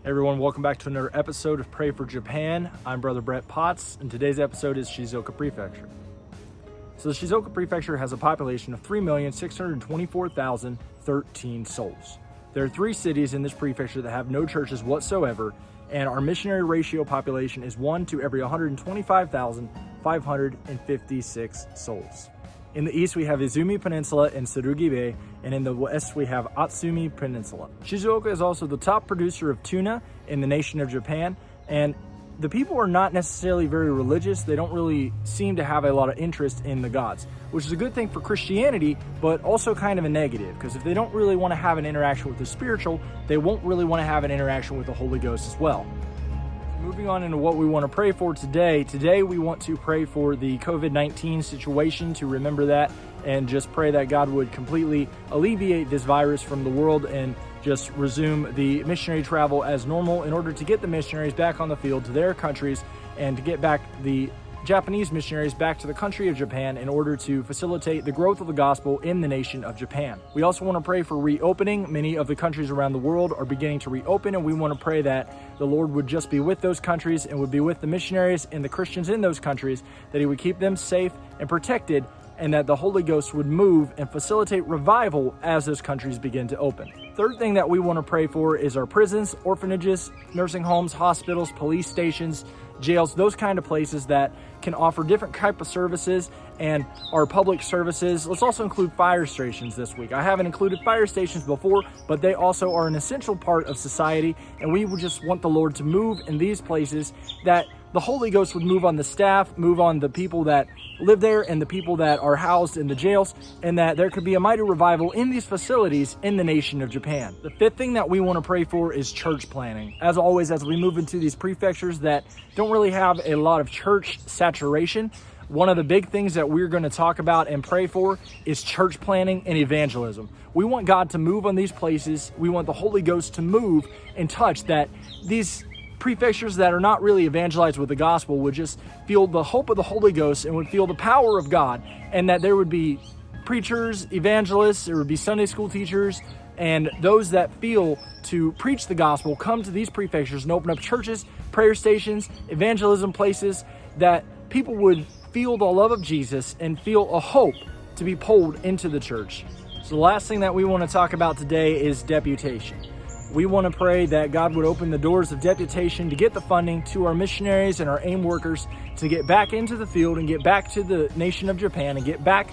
Everyone, welcome back to another episode of Pray for Japan. I'm Brother Brett Potts, and today's episode is Shizuoka Prefecture. So the Shizuoka Prefecture has a population of 3,624,013 souls. There are 3 cities in this prefecture that have no churches whatsoever, and our missionary ratio population is 1 to every 125,556 souls. In the east, we have Izumi Peninsula and Tsurugi Bay, and in the west, we have Atsumi Peninsula. Shizuoka is also the top producer of tuna in the nation of Japan, and the people are not necessarily very religious. They don't really seem to have a lot of interest in the gods, which is a good thing for Christianity, but also kind of a negative, because if they don't really want to have an interaction with the spiritual, they won't really want to have an interaction with the Holy Ghost as well. Moving on into what we want to pray for today. Today we want to pray for the COVID-19 situation, to remember that and just pray that God would completely alleviate this virus from the world and just resume the missionary travel as normal in order to get the missionaries back on the field to their countries and to get back the Japanese missionaries back to the country of Japan in order to facilitate the growth of the gospel in the nation of Japan. We also want to pray for reopening. Many of the countries around the world are beginning to reopen, and we want to pray that the Lord would just be with those countries and would be with the missionaries and the Christians in those countries, that He would keep them safe and protected, and that the Holy Ghost would move and facilitate revival as those countries begin to open. Third thing that we want to pray for is our prisons, orphanages, nursing homes, hospitals, police stations, jails, those kind of places that can offer different type of services and our public services. Let's also include fire stations this week. I haven't included fire stations before, but they also are an essential part of society, and we would just want the Lord to move in these places, that the Holy Ghost would move on the staff, move on the people that live there and the people that are housed in the jails, and that there could be a mighty revival in these facilities in the nation of Japan. The fifth thing that we want to pray for is church planning. As always, as we move into these prefectures that don't really have a lot of church saturation, one of the big things that we're going to talk about and pray for is church planning and evangelism. We want God to move on these places. We want the Holy Ghost to move and touch, that these prefectures that are not really evangelized with the gospel would just feel the hope of the Holy Ghost and would feel the power of God, and that there would be preachers, evangelists, there would be Sunday school teachers, and those that feel to preach the gospel come to these prefectures and open up churches, prayer stations, evangelism places, that people would feel the love of Jesus and feel a hope to be pulled into the church. So the last thing that we want to talk about today is deputation. We want to pray that God would open the doors of deputation to get the funding to our missionaries and our AIM workers to get back into the field and get back to the nation of Japan and get back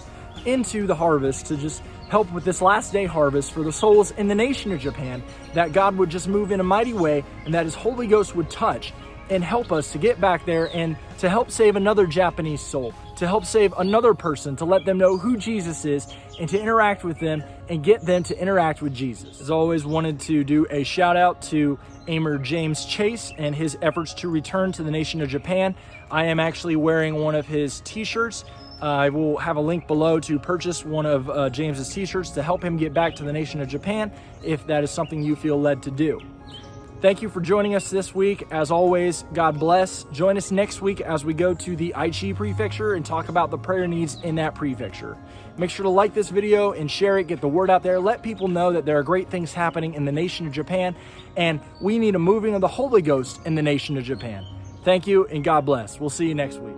into the harvest, to just help with this last day harvest for the souls in the nation of Japan, that God would just move in a mighty way and that His Holy Ghost would touch and help us to get back there and to help save another Japanese soul, to help save another person, to let them know who Jesus is and to interact with them and get them to interact with Jesus. As always, wanted to do a shout out to Aimer James Chase and his efforts to return to the nation of Japan. I am actually wearing one of his t-shirts. I will have a link below to purchase one of James's t-shirts to help him get back to the nation of Japan, if that is something you feel led to do. Thank you for joining us this week. As always, God bless. Join us next week as we go to the Aichi Prefecture and talk about the prayer needs in that prefecture. Make sure to like this video and share it, get the word out there. Let people know that there are great things happening in the nation of Japan, and we need a moving of the Holy Ghost in the nation of Japan. Thank you, and God bless. We'll see you next week.